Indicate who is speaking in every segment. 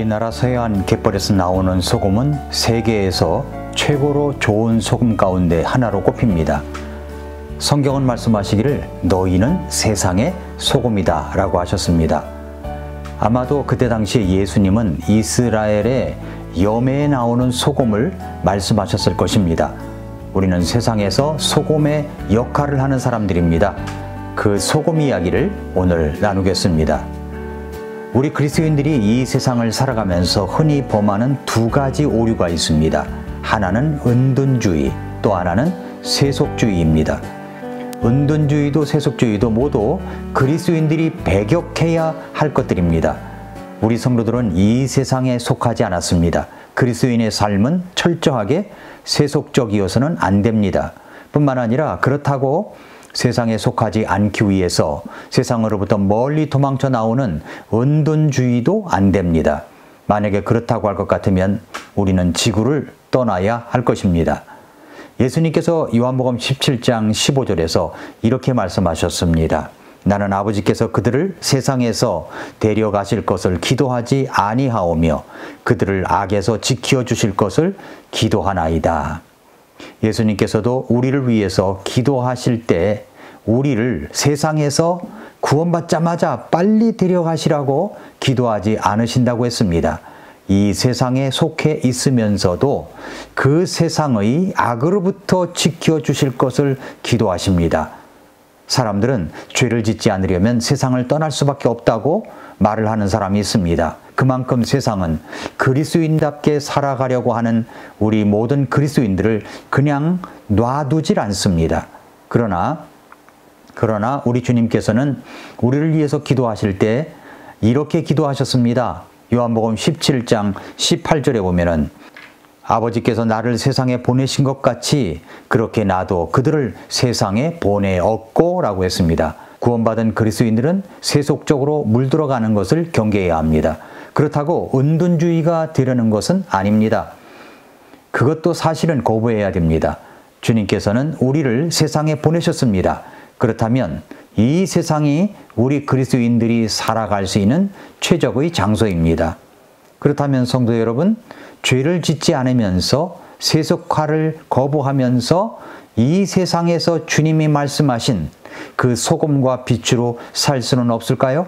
Speaker 1: 우리나라 서해안 갯벌에서 나오는 소금은 세계에서 최고로 좋은 소금 가운데 하나로 꼽힙니다. 성경은 말씀하시기를 너희는 세상의 소금이다 라고 하셨습니다. 아마도 그때 당시 예수님은 이스라엘의 염해에 나오는 소금을 말씀하셨을 것입니다. 우리는 세상에서 소금의 역할을 하는 사람들입니다. 그 소금 이야기를 오늘 나누겠습니다. 우리 그리스도인들이 이 세상을 살아가면서 흔히 범하는 두 가지 오류가 있습니다. 하나는 은둔주의, 또 하나는 세속주의입니다. 은둔주의도 세속주의도 모두 그리스도인들이 배격해야 할 것들입니다. 우리 성도들은 이 세상에 속하지 않았습니다. 그리스도인의 삶은 철저하게 세속적이어서는 안 됩니다. 뿐만 아니라 그렇다고 세상에 속하지 않기 위해서 세상으로부터 멀리 도망쳐 나오는 은둔주의도 안 됩니다. 만약에 그렇다고 할 것 같으면 우리는 지구를 떠나야 할 것입니다. 예수님께서 요한복음 17장 15절에서 이렇게 말씀하셨습니다. 나는 아버지께서 그들을 세상에서 데려가실 것을 기도하지 아니하오며 그들을 악에서 지켜 주실 것을 기도하나이다. 예수님께서도 우리를 위해서 기도하실 때 우리를 세상에서 구원받자마자 빨리 데려가시라고 기도하지 않으신다고 했습니다. 이 세상에 속해 있으면서도 그 세상의 악으로부터 지켜주실 것을 기도하십니다. 사람들은 죄를 짓지 않으려면 세상을 떠날 수밖에 없다고 말을 하는 사람이 있습니다. 그만큼 세상은 그리스도인답게 살아가려고 하는 우리 모든 그리스도인들을 그냥 놔두질 않습니다. 그러나 우리 주님께서는 우리를 위해서 기도하실 때 이렇게 기도하셨습니다. 요한복음 17장 18절에 보면은 아버지께서 나를 세상에 보내신 것 같이 그렇게 나도 그들을 세상에 보내었고 라고 했습니다. 구원받은 그리스도인들은 세속적으로 물들어가는 것을 경계해야 합니다. 그렇다고 은둔주의가 되려는 것은 아닙니다. 그것도 사실은 거부해야 됩니다. 주님께서는 우리를 세상에 보내셨습니다. 그렇다면 이 세상이 우리 그리스도인들이 살아갈 수 있는 최적의 장소입니다. 그렇다면 성도 여러분, 죄를 짓지 않으면서 세속화를 거부하면서 이 세상에서 주님이 말씀하신 그 소금과 빛으로 살 수는 없을까요?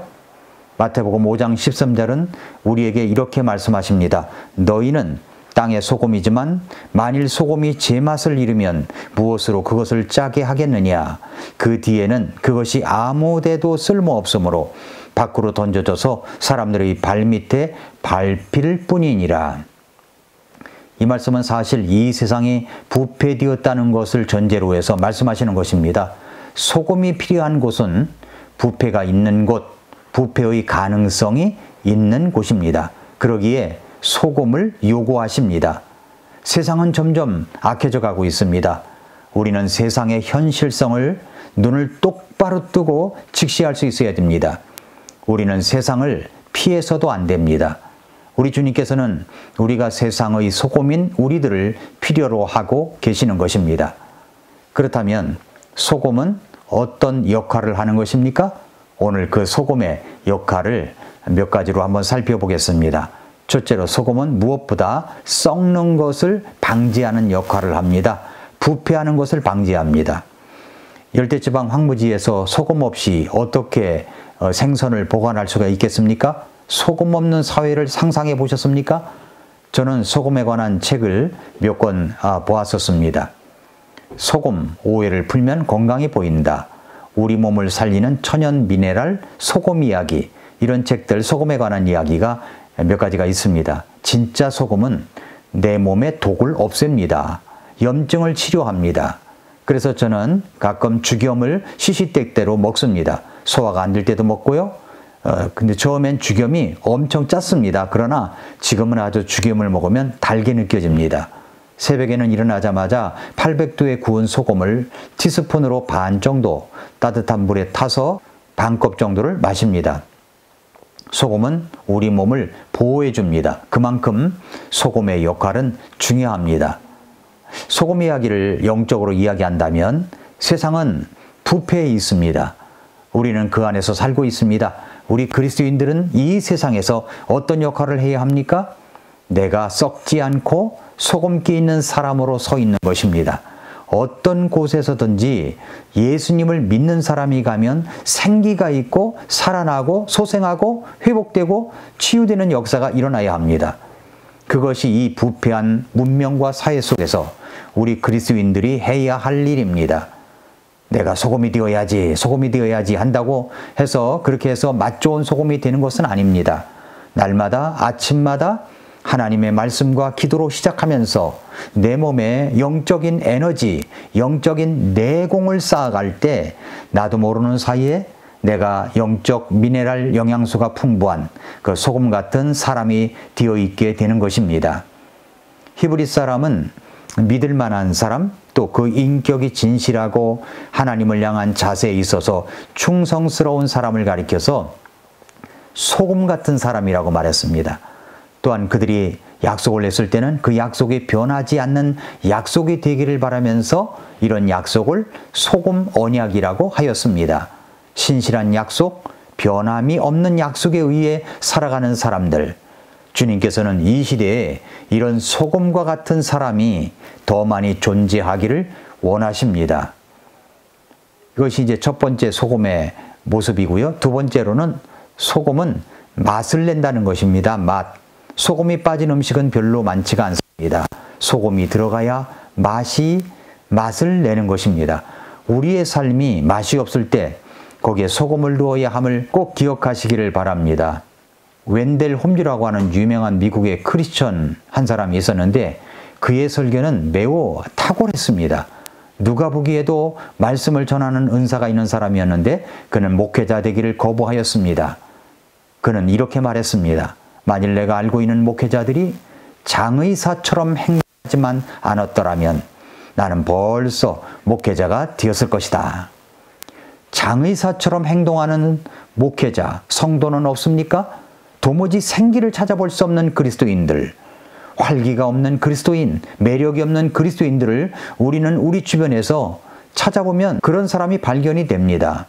Speaker 1: 마태복음 5장 13절은 우리에게 이렇게 말씀하십니다. 너희는 땅의 소금이지만 만일 소금이 제맛을 잃으면 무엇으로 그것을 짜게 하겠느냐? 그 뒤에는 그것이 아무데도 쓸모없으므로 밖으로 던져져서 사람들의 발밑에 밟힐 뿐이니라. 이 말씀은 사실 이 세상이 부패되었다는 것을 전제로 해서 말씀하시는 것입니다. 소금이 필요한 곳은 부패가 있는 곳, 부패의 가능성이 있는 곳입니다. 그러기에 소금을 요구하십니다. 세상은 점점 악해져 가고 있습니다. 우리는 세상의 현실성을 눈을 똑바로 뜨고 직시할 수 있어야 됩니다. 우리는 세상을 피해서도 안 됩니다. 우리 주님께서는 우리가 세상의 소금인 우리들을 필요로 하고 계시는 것입니다. 그렇다면 소금은 어떤 역할을 하는 것입니까? 오늘 그 소금의 역할을 몇 가지로 한번 살펴보겠습니다. 첫째로 소금은 무엇보다 썩는 것을 방지하는 역할을 합니다. 부패하는 것을 방지합니다. 열대지방 황무지에서 소금 없이 어떻게 생선을 보관할 수가 있겠습니까? 소금 없는 사회를 상상해 보셨습니까? 저는 소금에 관한 책을 몇 권 보았었습니다. 소금, 오해를 풀면 건강해 보인다. 우리 몸을 살리는 천연 미네랄 소금 이야기, 이런 책들, 소금에 관한 이야기가 몇 가지가 있습니다. 진짜 소금은 내 몸의 독을 없앱니다. 염증을 치료합니다. 그래서 저는 가끔 죽염을 시시때때로 먹습니다. 소화가 안 될 때도 먹고요. 근데 처음엔 죽염이 엄청 짰습니다. 그러나 지금은 아주 죽염을 먹으면 달게 느껴집니다. 새벽에는 일어나자마자 800도에 구운 소금을 티스푼으로 반 정도 따뜻한 물에 타서 반컵 정도를 마십니다. 소금은 우리 몸을 보호해 줍니다. 그만큼 소금의 역할은 중요합니다. 소금 이야기를 영적으로 이야기한다면 세상은 부패해 있습니다. 우리는 그 안에서 살고 있습니다. 우리 그리스도인들은 이 세상에서 어떤 역할을 해야 합니까? 내가 썩지 않고 소금기 있는 사람으로 서 있는 것입니다. 어떤 곳에서든지 예수님을 믿는 사람이 가면 생기가 있고 살아나고 소생하고 회복되고 치유되는 역사가 일어나야 합니다. 그것이 이 부패한 문명과 사회 속에서 우리 그리스도인들이 해야 할 일입니다. 내가 소금이 되어야지 한다고 해서 그렇게 해서 맛 좋은 소금이 되는 것은 아닙니다. 날마다 아침마다 하나님의 말씀과 기도로 시작하면서 내 몸에 영적인 에너지, 영적인 내공을 쌓아갈 때 나도 모르는 사이에 내가 영적 미네랄 영양소가 풍부한 그 소금 같은 사람이 되어 있게 되는 것입니다. 히브리 사람은 믿을 만한 사람, 또 그 인격이 진실하고 하나님을 향한 자세에 있어서 충성스러운 사람을 가리켜서 소금 같은 사람이라고 말했습니다. 또한 그들이 약속을 했을 때는 그 약속이 변하지 않는 약속이 되기를 바라면서 이런 약속을 소금 언약이라고 하였습니다. 신실한 약속, 변함이 없는 약속에 의해 살아가는 사람들, 주님께서는 이 시대에 이런 소금과 같은 사람이 더 많이 존재하기를 원하십니다. 이것이 이제 첫 번째 소금의 모습이고요. 두 번째로는 소금은 맛을 낸다는 것입니다. 맛. 소금이 빠진 음식은 별로 많지가 않습니다. 소금이 들어가야 맛을 내는 것입니다. 우리의 삶이 맛이 없을 때 거기에 소금을 넣어야 함을 꼭 기억하시기를 바랍니다. 웬델 홈즈라고 하는 유명한 미국의 크리스천 한 사람이 있었는데 그의 설교는 매우 탁월했습니다. 누가 보기에도 말씀을 전하는 은사가 있는 사람이었는데 그는 목회자 되기를 거부하였습니다. 그는 이렇게 말했습니다. 만일 내가 알고 있는 목회자들이 장의사처럼 행동하지만 않았더라면 나는 벌써 목회자가 되었을 것이다. 장의사처럼 행동하는 목회자, 성도는 없습니까? 도무지 생기를 찾아볼 수 없는 그리스도인들, 활기가 없는 그리스도인, 매력이 없는 그리스도인들을 우리는 우리 주변에서 찾아보면 그런 사람이 발견이 됩니다.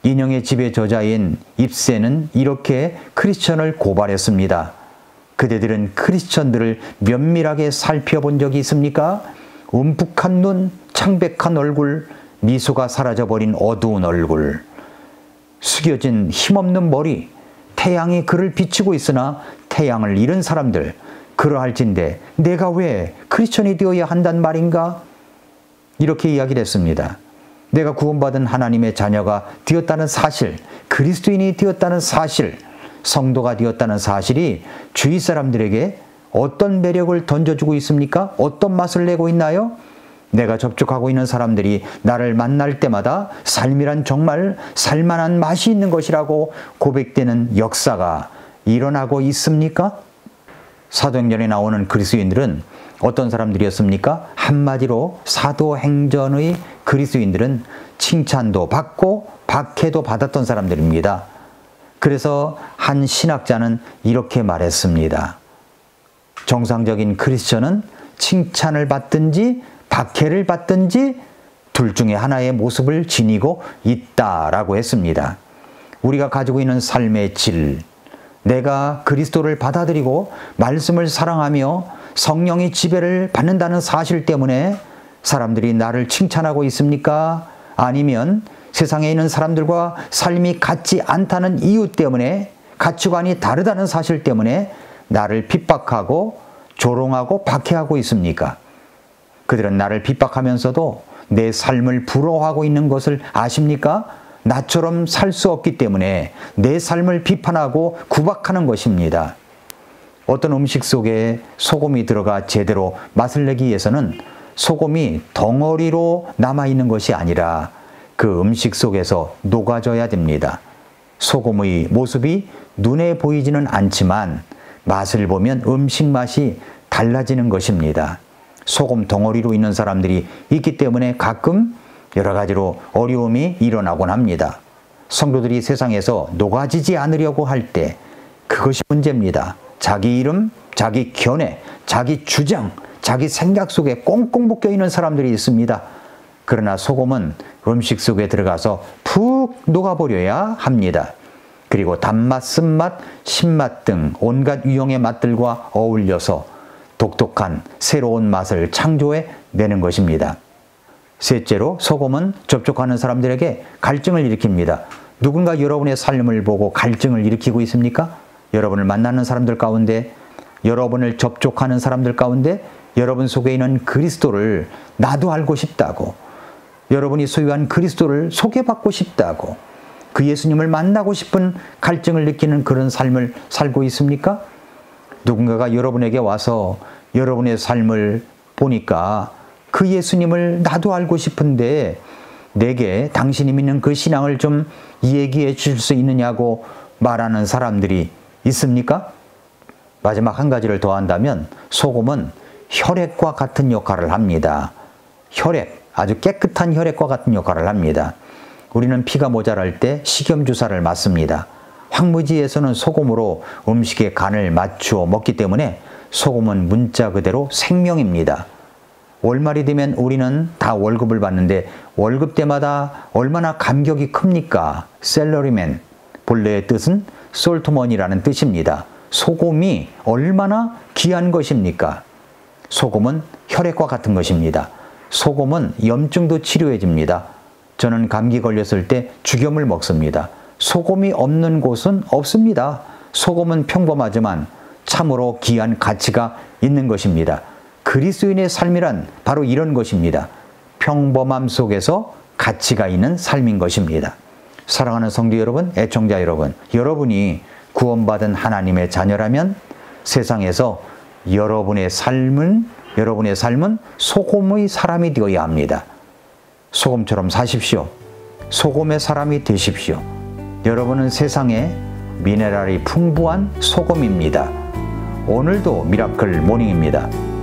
Speaker 1: 인형의 집의 저자인 입세는 이렇게 크리스천을 고발했습니다. 그대들은 크리스천들을 면밀하게 살펴본 적이 있습니까? 움푹한 눈, 창백한 얼굴, 미소가 사라져버린 어두운 얼굴, 숙여진 힘없는 머리, 태양이 그를 비추고 있으나 태양을 잃은 사람들, 그러할진대 내가 왜 크리스천이 되어야 한단 말인가? 이렇게 이야기를 했습니다. 내가 구원받은 하나님의 자녀가 되었다는 사실, 그리스도인이 되었다는 사실, 성도가 되었다는 사실이 주위 사람들에게 어떤 매력을 던져주고 있습니까? 어떤 맛을 내고 있나요? 내가 접촉하고 있는 사람들이 나를 만날 때마다 삶이란 정말 살만한 맛이 있는 것이라고 고백되는 역사가 일어나고 있습니까? 사도행전에 나오는 그리스도인들은 어떤 사람들이었습니까? 한마디로 사도행전의 그리스도인들은 칭찬도 받고 박해도 받았던 사람들입니다. 그래서 한 신학자는 이렇게 말했습니다. 정상적인 크리스천은 칭찬을 받든지 박해를 받든지 둘 중에 하나의 모습을 지니고 있다라고 했습니다. 우리가 가지고 있는 삶의 질, 내가 그리스도를 받아들이고 말씀을 사랑하며 성령의 지배를 받는다는 사실 때문에 사람들이 나를 칭찬하고 있습니까? 아니면 세상에 있는 사람들과 삶이 같지 않다는 이유 때문에, 가치관이 다르다는 사실 때문에 나를 핍박하고 조롱하고 박해하고 있습니까? 그들은 나를 핍박하면서도 내 삶을 부러워하고 있는 것을 아십니까? 나처럼 살 수 없기 때문에 내 삶을 비판하고 구박하는 것입니다. 어떤 음식 속에 소금이 들어가 제대로 맛을 내기 위해서는 소금이 덩어리로 남아있는 것이 아니라 그 음식 속에서 녹아져야 됩니다. 소금의 모습이 눈에 보이지는 않지만 맛을 보면 음식 맛이 달라지는 것입니다. 소금 덩어리로 있는 사람들이 있기 때문에 가끔 여러 가지로 어려움이 일어나곤 합니다. 성도들이 세상에서 녹아지지 않으려고 할 때 그것이 문제입니다. 자기 이름, 자기 견해, 자기 주장, 자기 생각 속에 꽁꽁 묶여 있는 사람들이 있습니다. 그러나 소금은 음식 속에 들어가서 푹 녹아버려야 합니다. 그리고 단맛, 쓴맛, 신맛 등 온갖 유형의 맛들과 어울려서 독특한 새로운 맛을 창조해 내는 것입니다. 셋째로, 소금은 접촉하는 사람들에게 갈증을 일으킵니다. 누군가 여러분의 삶을 보고 갈증을 일으키고 있습니까? 여러분을 만나는 사람들 가운데, 여러분을 접촉하는 사람들 가운데 여러분 속에 있는 그리스도를 나도 알고 싶다고, 여러분이 소유한 그리스도를 소개받고 싶다고, 그 예수님을 만나고 싶은 갈증을 느끼는 그런 삶을 살고 있습니까? 누군가가 여러분에게 와서 여러분의 삶을 보니까 그 예수님을 나도 알고 싶은데 내게 당신이 믿는 그 신앙을 좀 얘기해 주실 수 있느냐고 말하는 사람들이 있습니까? 마지막 한 가지를 더한다면 소금은 혈액과 같은 역할을 합니다. 혈액, 아주 깨끗한 혈액과 같은 역할을 합니다. 우리는 피가 모자랄 때 식염주사를 맞습니다. 황무지에서는 소금으로 음식의 간을 맞추어 먹기 때문에 소금은 문자 그대로 생명입니다. 월말이 되면 우리는 다 월급을 받는데 월급 때마다 얼마나 감격이 큽니까? 셀러리맨, 본래의 뜻은 솔트머니라는 뜻입니다. 소금이 얼마나 귀한 것입니까? 소금은 혈액과 같은 것입니다. 소금은 염증도 치료해 줍니다. 저는 감기 걸렸을 때 죽염을 먹습니다. 소금이 없는 곳은 없습니다. 소금은 평범하지만 참으로 귀한 가치가 있는 것입니다. 그리스도인의 삶이란 바로 이런 것입니다. 평범함 속에서 가치가 있는 삶인 것입니다. 사랑하는 성도 여러분, 애청자 여러분, 여러분이 구원받은 하나님의 자녀라면 세상에서 여러분의 삶은 소금의 사람이 되어야 합니다. 소금처럼 사십시오. 소금의 사람이 되십시오. 여러분은 세상에 미네랄이 풍부한 소금입니다. 오늘도 미라클 모닝입니다.